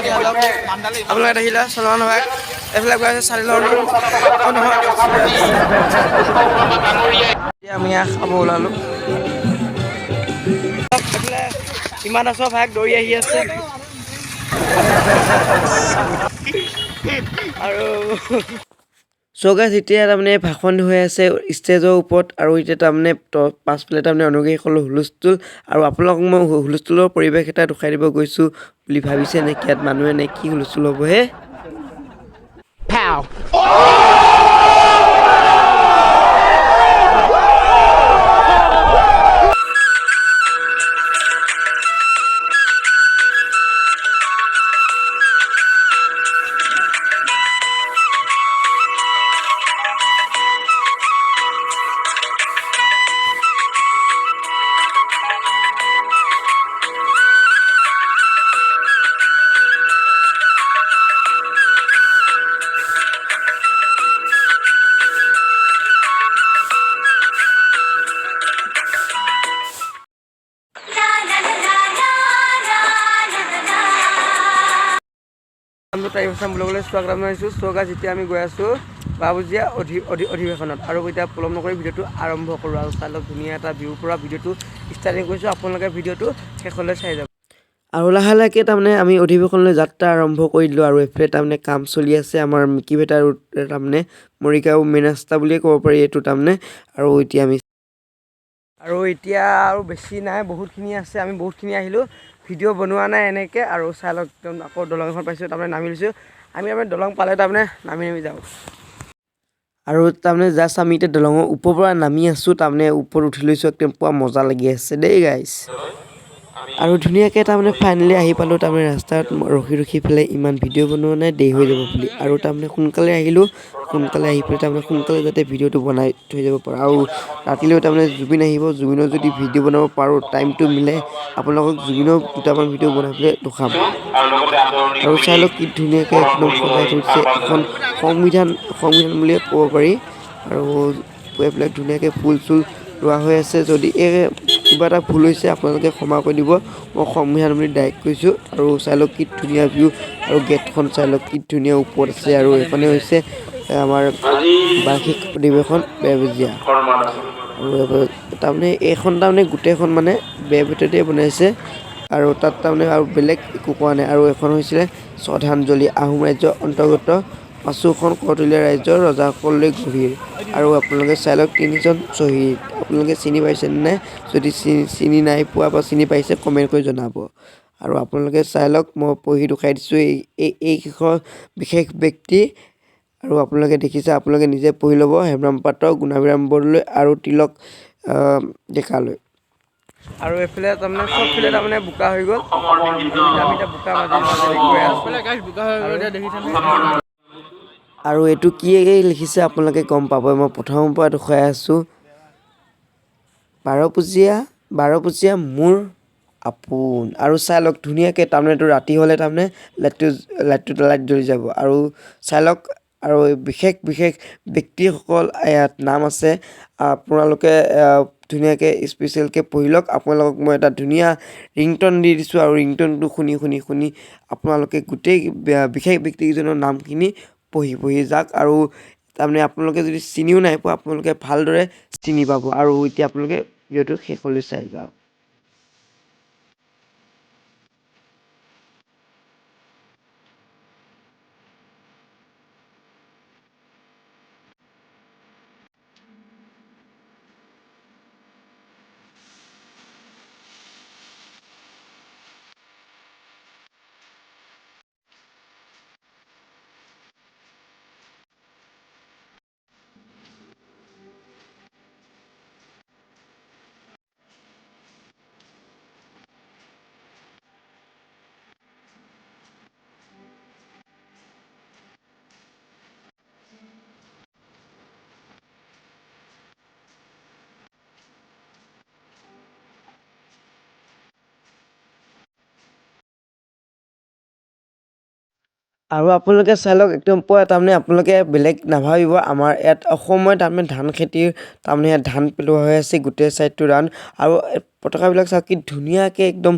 আপোনালোকে দেখিলে চলমান ভাই এইফালে গৈ আছে চাৰিলৰ আমি খাব ওলালোঁ এইফালে ইমান আছৰ ভাগ দৌৰি আহি আছে আৰু গাইছ এতিয়া তাৰমানে ভাষণ হৈ আছে ষ্টেজৰ ওপৰত আৰু এতিয়া তাৰমানে পাছফালে তাৰমানে অনুগ্ৰহীসকলৰ হুলস্থুল আৰু আপোনালোকক মই হুলস্থুলৰ পৰিৱেশ এটা দেখুৱাই দিব গৈছোঁ বুলি ভাবিছে নে ইয়াত মানুহে নে কি হুলস্থুল হ'ব হে বুলাবলৈ স্বাগতম জনাইছোঁ গাইছ এতিয়া আমি গৈ আছোঁ বাবুজিয়া অধিৱেশনত আৰু এতিয়া পলম নকৰি ভিডিঅ'টো আৰম্ভ কৰোঁ আৰু চাই লওক ধুনীয়া এটা ভিউৰ পৰা ভিডিঅ'টো ষ্টাৰ্টিং কৰিছোঁ আপোনালোকে ভিডিঅ'টো শেষলৈ চাই যাব আৰু লাহে লাহে তাৰমানে আমি অধিৱেশনলৈ যাত্ৰা আৰম্ভ কৰি দিলোঁ আৰু এইফালে তাৰমানে কাম চলি আছে আমাৰ মিকি ভেটা তাৰমানে মৰিগাঁও মেইন ৰাস্তা বুলিয়ে ক'ব পাৰি এইটো তাৰমানে আৰু এতিয়া আৰু বেছি নাই বহুতখিনি আছে আমি বহুতখিনি আহিলোঁ ভিডিঅ' বনোৱা নাই এনেকৈ আৰু চাই লওক আকৌ দলং এখন পাইছোঁ তাৰমানে নামি লৈছোঁ আমি দলং পালে তাৰমানে নামি যাওঁ আৰু তাৰমানে জাষ্ট আমি এতিয়া দলঙৰ ওপৰৰ পৰা নামি আছোঁ তাৰমানে ওপৰত উঠি লৈছোঁ একদম পুৰা মজা লাগি আছে দেই গাইছ আৰু ধুনীয়াকৈ তাৰমানে ফাইনেলি আহি পালোঁ তাৰমানে ৰাস্তাত ৰখি পেলাই ইমান ভিডিঅ' বনোৱা নাই দেৰি হৈ যাব বুলি আৰু তাৰমানে সোনকালে আহিলোঁ সোনকালে আহি পেলাই তাৰমানে সোনকালে যাতে ভিডিঅ'টো বনাই থৈ যাব পাৰোঁ আৰু ৰাতিলৈও তাৰমানে জুবিন আহিব জুবিনৰ যদি ভিডিঅ' বনাব পাৰোঁ টাইমটো মিলে আপোনালোকক জুবিনৰ দুটামান ভিডিঅ' বনাই পেলাই দেখাম আৰু চাই লওক কি ধুনীয়াকৈ একদম সজাই থৈছে এখন সংবিধান বুলিয়ে ক'ব পাৰি আৰু এইবিলাক ধুনীয়াকৈ ফুল চুল ৰোৱা হৈ আছে যদি কিবা এটা ভুল হৈছে আপোনালোকে ক্ষমা কৰি দিব মই সংবিধান বুলি ডাইৰেক্ট কৈছোঁ আৰু চাই লওক কি ধুনীয়া ভিউ আৰু গেটখন চাই লওক কি ধুনীয়া ওপৰত আছে আৰু এইখনে হৈছে আমাৰ বাৰ্ষিক অধিৱেশন বেৰবেজীয়া আৰু তাৰমানে এইখন তাৰমানে গোটেইখন মানে বেৰবেটতে বনাইছে আৰু তাত তাৰমানে আৰু বেলেগ একো কোৱা নাই আৰু এখন হৈছিলে শ্ৰদ্ধাঞ্জলি আহোম ৰাজ্যৰ অন্তৰ্গত পাঁচোখন কৰ্তলীয়া ৰাজ্যৰ ৰজাসকললৈ গভীৰ আৰু আপোনালোকে চাই লওক তিনিজন শ্বহীদ আপোনালোকে চিনি পাইছে নে যদি চিনি নাই পোৱা বা চিনি পাইছে কমেণ্ট কৰি জনাব আৰু আপোনালোকে চাই লওক মই পঢ়ি দেখুৱাই দিছোঁ এই কেইখন বিশেষ ব্যক্তি আৰু আপোনালোকে দেখিছে আপোনালোকে নিজে পঢ়ি ল'ব হেমৰাম পাত্ৰ গুণাভিৰাম বৰদলৈ আৰু তিলক ডেকালৈ আৰু এইফালে তাৰমানে চবফালে তাৰমানে বোকা হৈ গ'ল আমি এতিয়া বোকা মাজে গৈ আছোঁ আৰু এইটো কি লিখিছে আপোনালোকে গম পাব মই প্ৰথমৰ পৰা দেখুৱাই আছোঁ বাৰপূজীয়া মোৰ আপোন আৰু চাই লওক ধুনীয়াকৈ তাৰমানে এইটো ৰাতি হ'লে তাৰমানে লাইট জ্বলি যাব আৰু চাই লওক আৰু বিশেষ ব্যক্তিসকল ইয়াত নাম আছে আপোনালোকে ধুনীয়াকৈ স্পেচিয়েলকৈ পঢ়ি লওক আপোনালোকক মই এটা ধুনীয়া ৰিংটন দি দিছোঁ আৰু ৰিংটনটো শুনি আপোনালোকে গোটেই বিশেষ ব্যক্তিকেইজনৰ নামখিনি পঢ়ি যাওক আৰু তাৰমানে আপোনালোকে যদি চিনিও নাই পোৱা আপোনালোকে ভালদৰে চিনি পাব আৰু এতিয়া আপোনালোকে ভিডিঅ'টো শেষলৈ চাই যাওক আৰু আপোনালোকে চাই লওক একদম পুৰা তাৰমানে আপোনালোকে বেলেগ নাভাবিব আমাৰ ইয়াত অসমত তাৰমানে ধান খেতিৰ তাৰমানে ইয়াত ধান পেলোৱা হৈ আছে গোটেই ছাইডটো ধান আৰু পতাকাবিলাক চাওক কি ধুনীয়াকৈ একদম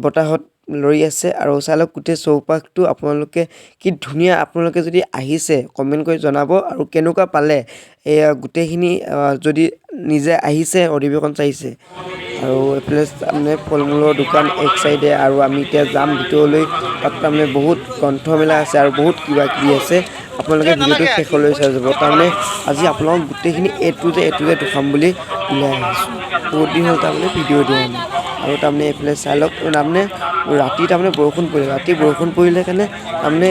বতাহত লৰি আছে আৰু চাই লওক গোটেই চৌপাশটো আপোনালোকে কি ধুনীয়া আপোনালোকে যদি আহিছে কমেণ্ট কৰি জনাব আৰু কেনেকুৱা পালে এয়া গোটেইখিনি যদি নিজে আহিছে অধিৱেশন চাইছে আৰু এইফালে তাৰমানে ফল মূলৰ দোকান এক চাইডে আৰু আমি এতিয়া যাম ভিতৰলৈ তাত তাৰমানে বহুত গ্ৰন্থমেলা আছে আৰু বহুত কিবা কিবি আছে আপোনালোকে ভিডিঅ'টো শেষলৈ চাই যাব তাৰমানে আজি আপোনালোকক গোটেইখিনি এ টু জেড দেখাম বুলি ওলাই আহিছোঁ বহুত দিন হ'ল তাৰমানে ভিডিঅ' দিয়া নাই আৰু তাৰমানে এইফালে চাই লওক তাৰমানে ৰাতি তাৰমানে বৰষুণ পৰিলে ৰাতি বৰষুণ পৰিলে কাৰণে তাৰমানে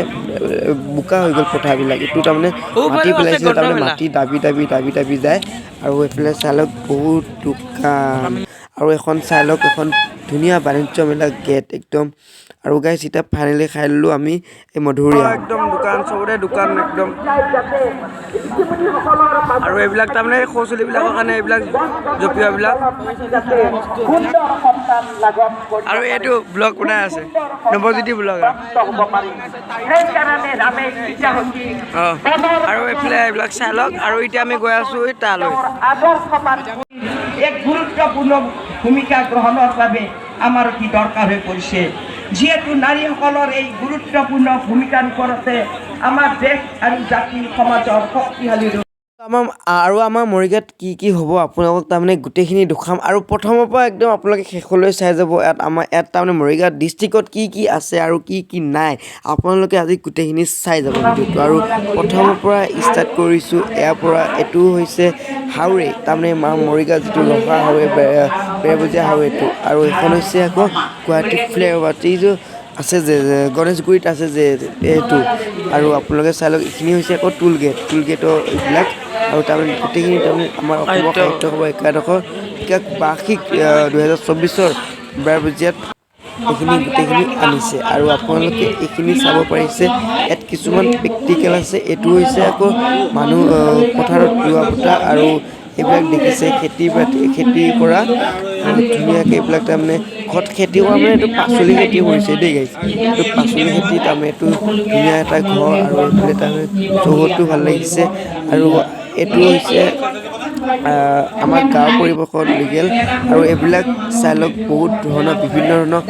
বোকা হৈ গ'ল পথাৰবিলাক এইটো তাৰমানে মাটি পেলাইছিলে তাৰমানে মাটি দাবি যায় আৰু এইফালে চাই লওক বহুত দোকান আৰু এখন চাই লওক এখন ধুনীয়া বাণিজ্য মেলা গেট একদম আৰু গাইছ এতিয়া ফাইনেলি খাই ল'লোঁ আমি এই মধুৰিআম একদম দোকান চবতে দোকান একদম আৰু এইবিলাক তাৰমানে সৰু ছোৱালীবিলাকৰ কাৰণে এইবিলাক জপিওৱাবিলাক আৰু এইটো ব্লগ বনাই আছে নৱজ্যোতি ব্লগ আৰু এইফালে এইবিলাক চাই লওক আৰু এতিয়া আমি গৈ আছোঁ তালৈ এক গুৰুত্বপূৰ্ণ ভূমিকা গ্ৰহণৰ বাবে আমাৰ কি দৰকাৰ হৈ পৰিছে যিহেতু নাৰীসকলৰ এই গুৰুত্বপূৰ্ণ ভূমিকাৰ ওপৰতে আমাৰ দেশ আৰু জাতি সমাজৰ শক্তিশালী আমাৰ মৰিগাঁৱত কি হ'ব আপোনালোকক তাৰমানে গোটেইখিনি দেখাম আৰু প্ৰথমৰ পৰা একদম আপোনালোকে শেষলৈ চাই যাব ইয়াত তাৰমানে মৰিগাঁও ডিষ্ট্ৰিক্টত কি আছে আৰু কি নাই আপোনালোকে আজি গোটেইখিনি চাই যাব ভিডিঅ'টো আৰু প্ৰথমৰ পৰা ষ্টাৰ্ট কৰিছোঁ ইয়াৰ পৰা এইটো হৈছে হাউৰে তাৰমানে মৰিগাঁও যিটো লহা হাউৰে বেৰবজীয়া হাউৰেটো আৰু এইখন হৈছে আকৌ গুৱাহাটী ফ্লাইঅভাৰ যিটো আছে যে গণেশগুৰিত আছে যে এইটো আৰু আপোনালোকে চাই লওক এইখিনি হৈছে আকৌ টোল গেটৰ এইবিলাক আৰু তাৰমানে গোটেইখিনি তাৰমানে আমাৰ অসমৰ সাহিত্য সভাৰ একাদশৰ বাৰ্ষিক 2024 বেৰবজীয়াত এইখিনি গোটেইখিনি আনিছে আৰু আপোনালোকে এইখিনি চাব পাৰিছে ইয়াত কিছুমান প্ৰেক্টিকেল আছে এইটো হৈছে আকৌ মানুহ পথাৰত ৰোৱা পোতা আৰু এইবিলাক দেখিছে খেতি কৰা ধুনীয়াকৈ এইবিলাক তাৰমানে ঘৰত খেতি কৰা মানে এইটো পাচলি খেতি কৰিছে দেই গাইছ এইটো পাচলি খেতি তাৰমানে এইটো ধুনীয়া এটা ঘৰ আৰু এইফালে তাৰমানে চৌহদটো ভাল লাগিছে আৰু এইটো হৈছে আমাৰ গাঁও পৰিৱেশত লিগেল আৰু এইবিলাক চাই লওক বহুত ধৰণৰ বিভিন্ন ধৰণৰ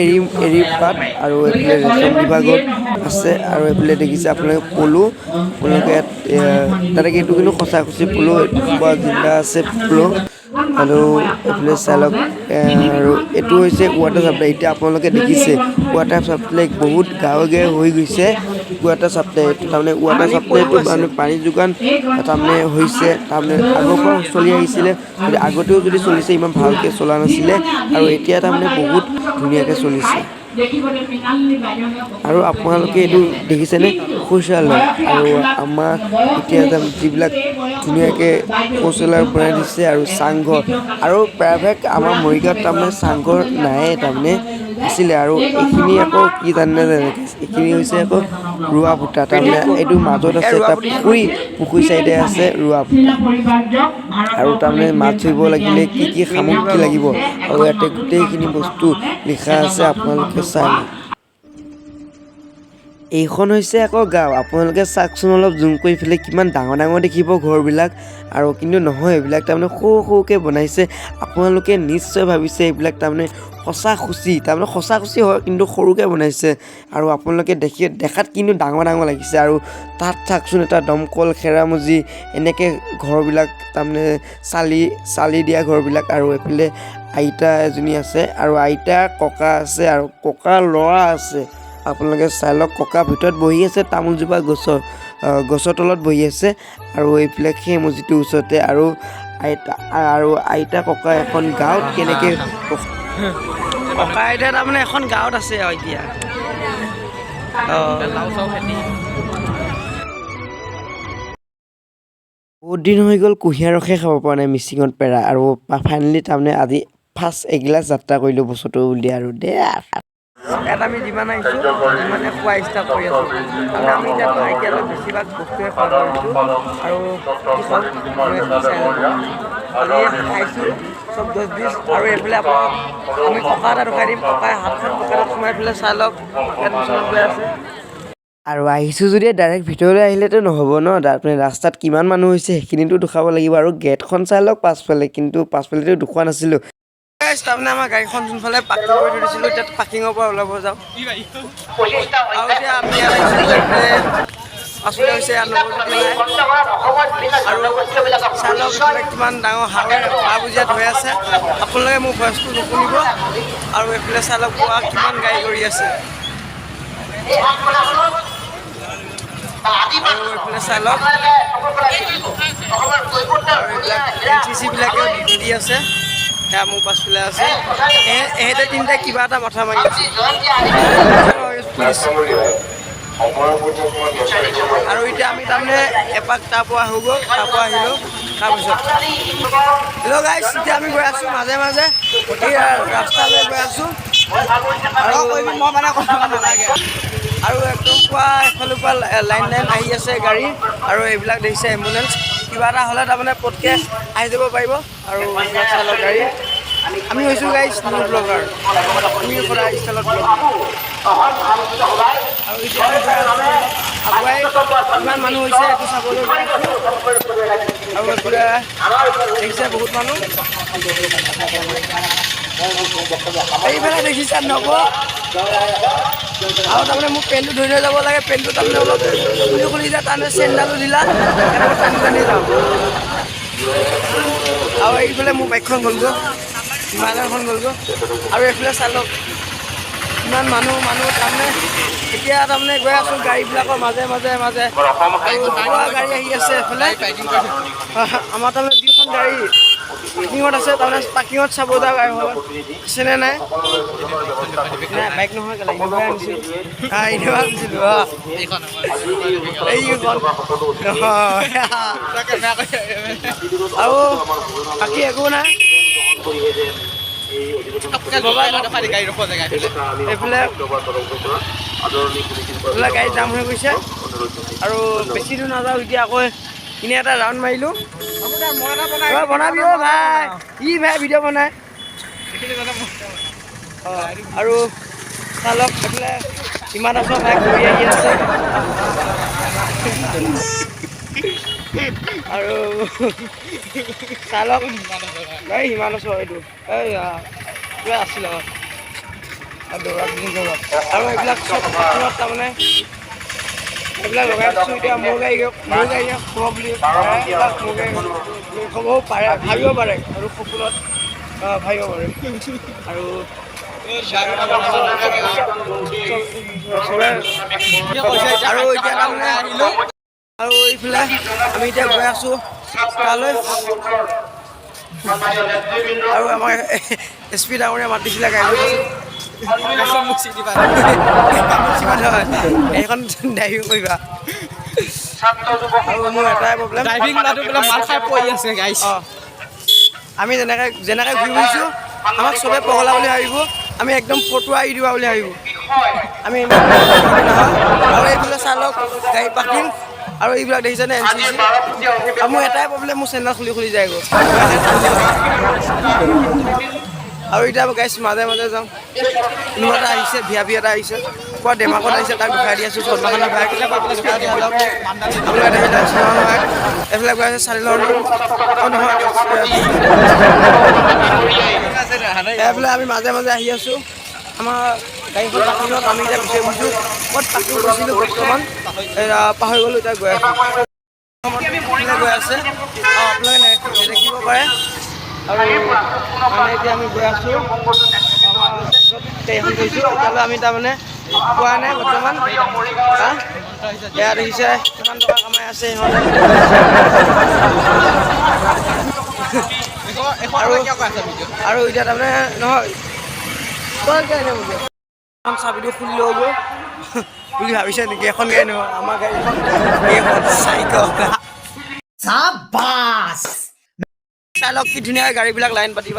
এৰী পাত আৰু এইফালে ৰেচম বিভাগত আছে আৰু এইফালে দেখিছে আপোনালোকে আপোনালোকে ইয়াত তেনেকৈ এইটো কিন্তু সঁচা পলু বা জিন্দা আছে পলু আৰু এইফালে চাই লওক আৰু এইটো হৈছে ৱাটাৰ চাপ্লাই এতিয়া আপোনালোকে দেখিছে ৱাটাৰ চাপ্লাই বহুত গাঁৱে হৈ গৈছে ৱাটাৰ চাপ্লাই এইটো তাৰমানে ৱাটাৰ চাপ্লাইটো মানে পানী যোগান তাৰমানে হৈছে তাৰমানে আগৰ পৰা চলি আহিছিলে আগতেও যদি চলিছে ইমান ভালকৈ চলা নাছিলে আৰু এতিয়া তাৰমানে বহুত ধুনীয়াকৈ চলিছে আৰু আপোনালোকে এইটো দেখিছেনে শৌচালয় আৰু আমাৰ এতিয়া যিবিলাক ধুনীয়াকৈ শৌচালয় বনাই দিছে আৰু চাংঘৰ আৰু প্ৰায়ভাগ আমাৰ মৰিগাঁৱত তাৰমানে চাংঘৰ নায়ে তাৰমানে আছিলে আৰু এইখিনি আকৌ কি জানে এইখিনি হৈছে আকৌ ৰোৱা পোতা তাৰমানে এইটো মাজত আছে এটা পুখুৰী চাইডে আছে ৰোৱা পোতা আৰু তাৰমানে মাছ ধৰিব লাগিলে কি সামগ্ৰী লাগিব আৰু ইয়াতে গোটেইখিনি বস্তু লিখা আছে আপোনালোকে চাই লওক এইখন হৈছে আকৌ গাঁও আপোনালোকে চাওকচোন অলপ জুম কৰি পেলাই কিমান ডাঙৰ দেখিব ঘৰবিলাক আৰু কিন্তু নহয় এইবিলাক তাৰমানে সৰুকৈ বনাইছে আপোনালোকে নিশ্চয় ভাবিছে এইবিলাক তাৰমানে সঁচা খুচি হয় কিন্তু সৰুকৈ বনাইছে আৰু আপোনালোকে দেখাত কিন্তু ডাঙৰ লাগিছে আৰু তাত চাওকচোন এটা দমকল খেৰামুজি এনেকৈ ঘৰবিলাক তাৰমানে চালি দিয়া ঘৰবিলাক আৰু এইফালে আইতা এজনী আছে আৰু আইতা ককা আছে আৰু ককাৰ ল'ৰা আছে আপোনালোকে চাই লওক ককা ভিতৰত বহি আছে তামোলজোপা গছৰ তলত বহি আছে আৰু এইফালে সেই মছজিদটোৰ ওচৰতে আৰু আইতা ককা এখন গাঁৱত কেনেকৈ ককা আইতা তাৰমানে এখন গাঁৱত আছে আৰু এতিয়া বহুত দিন হৈ গ'ল কুঁহিয়াৰ ৰসে খাব পৰা নাই মিচিঙত পেৰা আৰু ফাইনেলি তাৰমানে আজি ফাৰ্ষ্ট এগিলাচ যাত্ৰা কৰিলোঁ বস্তুটো উলিয়াই আৰু ইয়াত আমি যিমান আহিছোঁ সিমানে খোৱা ষ্টাৰ্ট কৰি আছোঁ তাৰমানে আমি এতিয়ালৈ বেছিভাগ বস্তুৱে খোৱা কৰিছোঁ আৰু আজি খাইছোঁ চব 10-20 আৰু এইফালে আপোনাক আমি ককা এটা দেখাই দিম ককাই হাতখন পকেটত সোমাই পেলাই চাই লওক ইয়াত ওচৰত গৈ আছে আৰু আহিছোঁ যদি ডাইৰেক্ট ভিতৰলৈ আহিলেতো নহ'ব ন তাৰমানে ৰাস্তাত কিমান মানুহ হৈছে সেইখিনিতো দেখাব লাগিব আৰু গেটখন চাই লওক পাছফালে কিন্তু পাছফালেতো দেখুওৱা নাছিলোঁ গাইছ তাৰমানে আমাৰ গাড়ীখন যোনফালে পাৰ্কিং কৰি থৈ দিছিলোঁ এতিয়া পাৰ্কিঙৰ পৰা ওলাব যাওঁ আৰু এতিয়া আমি ইয়াত আহিছিলোঁ এইফালে পাছলৈ হৈছে ইয়াত নৱজ্যোতি আৰু চাই লওক কিমান ডাঙৰ হাঁহ বুজিয়াত হৈ আছে আপোনালোকে মোৰ ভইচটো নুশুনিব আৰু এইফালে চাই লওক পুৱা কিমান গাড়ী কৰি আছে আৰু এইফালে চাই লওক NCC বিলাকেও ডিউটি দি আছে সেয়া মোৰ পাছফালে আছে এহেঁতে তিনিটাই কিবা এটা মাথা মাৰি আছে আৰু এতিয়া আমি তাৰমানে এপাক তাৰ পৰা হৈ গ'ল তাৰ পৰা আহিলোঁ তাৰপিছত হেল্ল' গাইছ এতিয়া আমি গৈ আছোঁ মাজে মাজে এই ৰাস্তালৈ গৈ আছোঁ আৰু মই মানে কথা নালাগে আৰু একদম পুৱা এফালৰ পৰা লাইন আহি আছে গাড়ী আৰু এইবিলাক দেখিছে এম্বুলেঞ্চ কিবা এটা হ'লে তাৰমানে পটকৈ আহি যাব পাৰিব আৰু এইবিলাক চালক গাড়ী আমি হৈছোঁ গাইছ নিউ ব্লগাৰ আমি সদায় ষ্টাইলত ব্লগ আৰু এতিয়া আগুৱাই কিমান মানুহ হৈছে এইটো চাবলৈ আৰু এইফালে দেখিছে বহুত মানুহ এইফালে দেখিছে নব আৰু তাৰমানে মোক পেণ্টটো ধৰি লৈ যাব লাগে পেণ্টটো তাৰমানে অলপ খুলি যায় তাৰমানে চেণ্ডালো দিলা টানি টানি যাওঁ আৰু এইফালে মোৰ বাইকখন গ'লগৈ হিমালয়খন গ'লগৈ আৰু এইফালে চালক ইমান মানুহ তাৰমানে এতিয়া তাৰমানে গৈ আছোঁ গাড়ীবিলাকৰ মাজে মাজে আৰু গাড়ী আহি আছে এইফালে আমাৰ তাৰমানে দুখন গাড়ী পাৰ্কিঙত আছে তাৰমানে পাৰ্কিঙত চাব যাওঁ গাড়ীখন আছেনে নাই বাইক নহয় কেলা ইন'ভা আনিছিলোঁ ইন'ভা আনিছিলোঁ এইখন আৰু বাকী একো নাই এইফালে গাড়ী জাম হৈ গৈছে আৰু বেছি দূৰ নাযাওঁ এতিয়া আকৌ এনে এটা ৰাউণ্ড মাৰিলোঁ বনাবি অ' ভাই ই ভাই ভিডিঅ' বনাই আৰু চালক এইফালে ইমান আছে ভাই ঘূৰি আহি আছে আৰু চালক এই সিমান আছোঁ এইটো এই কিবা আছিলে আৰু এইবিলাক চব তাৰমানে এইবিলাক লগাই দিছোঁ এতিয়া মোৰ গাড়ী সোমাব বুলি ক'বও পাৰে ভাবিব পাৰে আৰু সপোনত ভাবিব পাৰে আৰু আৰু এতিয়া তাৰমানে আহিলোঁ আৰু এইফালে আমি এতিয়া গৈ আছোঁ তালৈ আৰু আমাৰ SP ডাঙৰীয়া মাতিছিলে গাড়ী এইখন ড্ৰাইভিং কৰিবা আৰু মোৰ এটাই প্ৰব্লেম ড্ৰাইভিং মাল খাই পৰি আছে গাইছ আমি যেনেকৈ ঘূৰি ফুৰিছোঁ আমাক চবে পগলা বুলি ভাবিব আমি একদম ফটোৱা আহি দিবা বুলি ভাবিব আমি নহয় আৰু এইফালে চালক গাড়ী পাৰ্কিং আৰু এইবিলাক দেখিছেনে NCC আৰু মোৰ এটাই প্ৰব্লেম মোৰ চেনেল খুলি যায়গৈ আৰু এতিয়া গাইছ মাজে মাজে যাওঁ কোনোবা এটা আহিছে ভি এটা আহিছে কোৱা ডেমাকত আহিছে তাক দেখাই দি আছোঁ চন্দ্ৰখানৰ ভাই এইফালে গৈ আছে চাৰিলৰ নহয় এইফালে আমি মাজে মাজে আহি আছোঁ আমাৰ গাড়ীখন পাৰ্কিঙত আমি এতিয়া বিচাৰি ফুৰিছোঁ ক'ত পাৰ্কিং কৰিছিলোঁ বৰ্তমান পাহৰি গ'লোঁ এতিয়া গৈ আছোঁ গৈ আছে আপোনালোকে দেখিব পাৰে আৰু মানে এতিয়া আমি গৈ আছোঁ গাড়ীখন গৈছোঁ এতিয়ালৈ আমি তাৰমানে পোৱা নাই বৰ্তমান এয়া দেখিছে কিমান টকা কামাই আছে সিহঁতে আৰু এতিয়া তাৰমানে নহয় চাবিটো খুলি লৈ গৈ বুলি ভাবিছে নেকি এখন গাড়ী নহয় আমাৰ গাড়ীখন চাইকেল চাই লওক কি ধুনীয়া গাড়ীবিলাক লাইন পাতি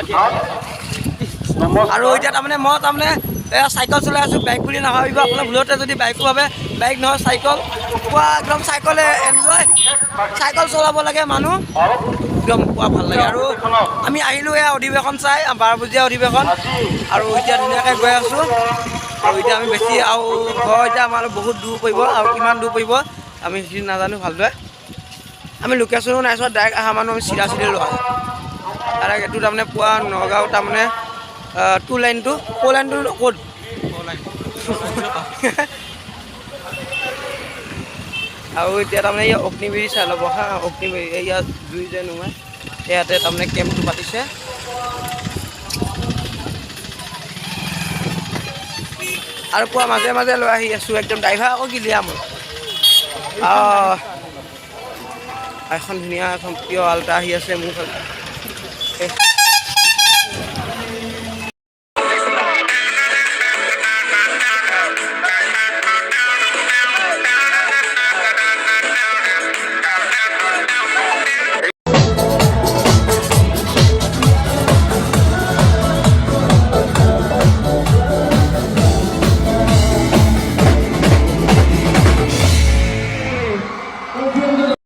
আৰু এতিয়া তাৰমানে মই তাৰমানে চাইকেল চলাই আছোঁ বাইক বুলি নাভাবিব আপোনাৰ ভুলতে যদি বাইকো ভাবে বাইক নহয় চাইকেল পুৱা একদম চাইকেলে এনজয় চাইকেল চলাব লাগে মানুহ একদম পুৱা ভাল লাগে আৰু আমি আহিলোঁ এয়া অধিৱেশন চাই 12 বজীয়া অধিৱেশন আৰু এতিয়া ধুনীয়াকৈ গৈ আছোঁ আৰু এতিয়া আমি বেছি আৰু ঘৰ এতিয়া আমাৰ বহুত দূৰ পৰিব আৰু কিমান দূৰ পৰিব আমি সেইখিনি নাজানো ভালদৰে আমি লোকেশ্যনো নাই চোৱা ডাইৰেক্ট অহা মানুহ আমি চিধা লোৱা ডাইৰেক্ট এইটো তাৰমানে পুৱা নগাঁও তাৰমানে টু লাইনটো ফ'ৰ লাইনটো ক'ত আৰু এতিয়া তাৰমানে ইয়াত অগ্নিবিৰি চাই ল'ব হা অগ্নিবিৰি ইয়াত জুই যে নোমাই ইয়াতে তাৰমানে কেম্পটো পাতিছে আৰু পুৱা মাজে মাজে লৈ আহি আছোঁ একদম ড্ৰাইভাৰ আকৌ গিলিয়া মই এখন ধুনীয়া এখন প্ৰিয় আল্টা আহি আছে মোৰ ফালে